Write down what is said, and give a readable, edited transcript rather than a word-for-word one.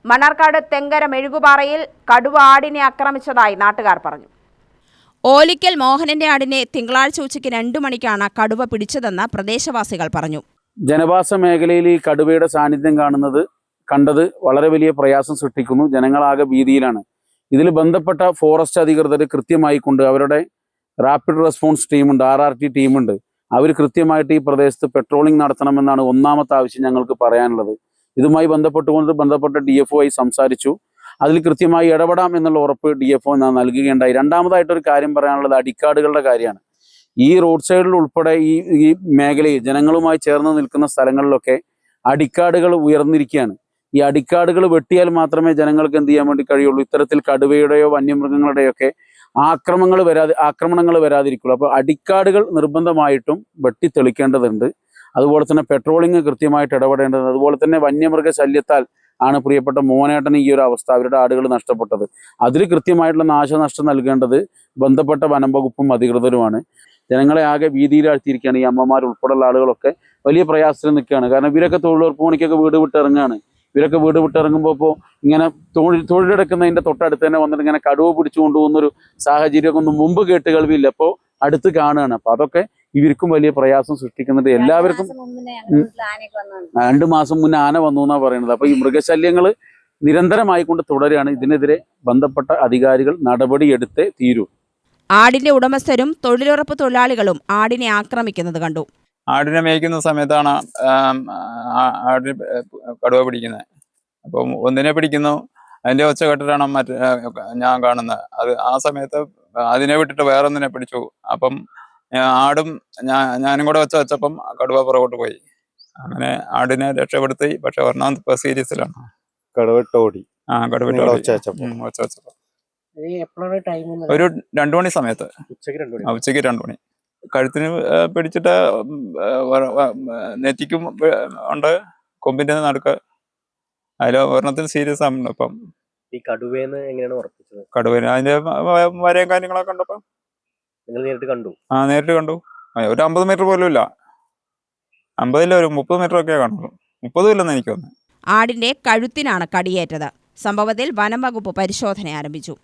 മണ്ണാർക്കാട് തെങ്കര മെഴുകുപാറയിൽ കടുവ ആടിനെ ആക്രമിച്ചതായി നാട്ടുകാർ പറഞ്ഞു. ഓലിക്കൽ മോഹനന്റെ ആടിനെ തിങ്കളാഴ്ച ഉച്ചയ്ക്ക് 2 മണിക്കാണ് കടുവ പിടിച്ചതെന്ന് പ്രദേശവാസികൾ പറഞ്ഞു. ജനവാസ മേഖലയിൽ ഈ കടുവയുടെ സാന്നിധ്യം കണ്ടത് വളരെ വലിയ പ്രയാസം സൃഷ്ടിക്കുന്നു. ജനങ്ങളാകെ ഭീതിയിലാണ്. ഇതിൽ ബന്ധപ്പെട്ട ഫോറസ്റ്റ് അധികൃതർ കൃത്യമായി കൊണ്ട് അവരുടെ റാപ്പിഡ് റെസ്പോൺസ് ടീമുണ്ട്, RRT ടീമുണ്ട്. അവർ കൃത്യമായിട്ട് ഈ പ്രദേശത്ത് പെട്രോളിംഗ് നടത്തണമെന്നാണ് ഒന്നാമത്തെ ആവശ്യം ഞങ്ങൾക്ക് പറയാനുള്ളത്. ഇതുമായി ബന്ധപ്പെട്ട DFO ആയി സംസാരിച്ചു. അതിൽ കൃത്യമായി ഇടപെടാം എന്നുള്ള ഉറപ്പ് DFO നൽകുകയുണ്ടായി. രണ്ടാമതായിട്ടൊരു കാര്യം പറയാനുള്ളത് അടിക്കാടുകളുടെ കാര്യമാണ്. ഈ റോഡ് സൈഡിൽ ഉൾപ്പെടെ ഈ മേഖലയിൽ ജനങ്ങളുമായി ചേർന്ന് നിൽക്കുന്ന സ്ഥലങ്ങളിലൊക്കെ അടിക്കാടുകൾ ഉയർന്നിരിക്കുകയാണ്. ഈ അടിക്കാടുകൾ വെട്ടിയാൽ മാത്രമേ ജനങ്ങൾക്ക് എന്ത് ചെയ്യാൻ വേണ്ടി കഴിയുള്ളൂ, ഇത്തരത്തിൽ കടുവയുടെയോ വന്യമൃഗങ്ങളുടെയൊക്കെ ആക്രമണങ്ങൾ വരാതിരിക്കുള്ളൂ. അപ്പോൾ അടിക്കാടുകൾ നിർബന്ധമായിട്ടും വെട്ടി തെളിക്കേണ്ടതുണ്ട്. അതുപോലെ തന്നെ പെട്രോളിംഗ് കൃത്യമായിട്ട് ഇടപെടേണ്ടതുണ്ട്. അതുപോലെ തന്നെ വന്യമൃഗ ശല്യത്താൽ ആണ് പ്രിയപ്പെട്ട മോനേട്ടന് ഈ ഒരു അവസ്ഥ, അവരുടെ ആടുകൾ നഷ്ടപ്പെട്ടത്. അതിൽ കൃത്യമായിട്ടുള്ള നാശനഷ്ടം നൽകേണ്ടത് ബന്ധപ്പെട്ട വനം വകുപ്പും അധികൃതരുമാണ്. ജനങ്ങളെ ആകെ ഭീതിയിലാഴ്ത്തിയിരിക്കുകയാണ്. ഈ അമ്മമാർ ഉൾപ്പെടെയുള്ള ആളുകളൊക്കെ വലിയ പ്രയാസത്തിൽ നിൽക്കുകയാണ്. കാരണം ഇവരൊക്കെ തൊഴിലുറപ്പ് പണിക്കൊക്കെ വീട് വിട്ടിറങ്ങുകയാണ്. ഇവരൊക്കെ വീട് വിട്ടിറങ്ങുമ്പോൾ ഇപ്പോൾ ഇങ്ങനെ തൊഴിലെടുക്കുന്നതിൻ്റെ തൊട്ടടുത്ത് തന്നെ വന്നിട്ട് ഇങ്ങനെ കടുവ പിടിച്ചു കൊണ്ടുപോകുന്നൊരു സാഹചര്യമൊക്കെ ഒന്നും മുമ്പ് കേട്ട് കേൾവിയില്ല, അപ്പോൾ അടുത്ത് കാണുകയാണ്. അപ്പോൾ അതൊക്കെ ഇവർക്കും വലിയ പ്രയാസം സൃഷ്ടിക്കുന്നുണ്ട്. എല്ലാവർക്കും 2 മാസം മുന്നേ ആന വന്നു എന്നാണ് പറയുന്നത്. അപ്പോൾ ഈ മൃഗശല്യങ്ങൾ നിരന്തരമായിക്കൊണ്ട് തുടരുകയാണ്. ഇതിനെതിരെ ബന്ധപ്പെട്ട അധികാരികൾ നടപടിയെടുത്തേ തീരൂ. ആടിന്റെ ഉടമസ്ഥരും തൊഴിലുറപ്പ് തൊഴിലാളികളും ആടിനെ ആക്രമിക്കുന്നത് കണ്ടു. ആടിനെ മേയ്ക്കുന്ന സമയത്താണ് ആടിനെ കടുവ പിടിക്കുന്നത്. അപ്പം ഒന്നിനെ പിടിക്കുന്നു, അതിൻ്റെ ഒച്ച കേട്ടിട്ടാണ് ഞാൻ കാണുന്നത്. ആ സമയത്ത് അതിനെ വിട്ടിട്ട് വേറൊന്നിനെ പിടിച്ചു. അപ്പം ആടും ഞാനും കൂടെ വെച്ചപ്പം കടുവ പുറകോട്ട് പോയി. അങ്ങനെ ആടിനെ രക്ഷപ്പെടുത്തി. പക്ഷെ ഒരെണ്ണം ഇപ്പോൾ സീരിയസിലാണ്. കടുവട്ടോടി ഒച്ച വെച്ചപ്പോൾ ഒരു 2 മണി സമയത്ത്, ഉച്ചയ്ക്ക് 2 മണി. കഴുത്തിന് പിടിച്ചിട്ട് നെറ്റിക്കും ഉണ്ട്, കൊമ്പിന്റെ നടുക്ക്. അതിൽ ഒരെണ്ണത്തിന് സീരിയസ് ആണ്. ഇപ്പം ഈ കടുവേന്ന് എങ്ങനെയാണ് ഉറപ്പിച്ചത്? കടുവേന് അതിന്റെ വരയും കാര്യങ്ങളൊക്കെ ഉണ്ടപ്പം നിങ്ങൾ നേരിട്ട് കണ്ടു? നേരിട്ട് കണ്ടു. ഒരു 50 മീറ്റർ പോലും ഇല്ല. 50 ഇല്ല, ഒരു 30 മീറ്റർ ഒക്കെ കാണുള്ളൂ. 30 ഇല്ലെന്ന് എനിക്ക് തോന്നുന്നു. ആടിന്റെ കഴുത്തിനാണ് കടിയേറ്റത്. സംഭവത്തിൽ വനം വകുപ്പ് പരിശോധന ആരംഭിച്ചു.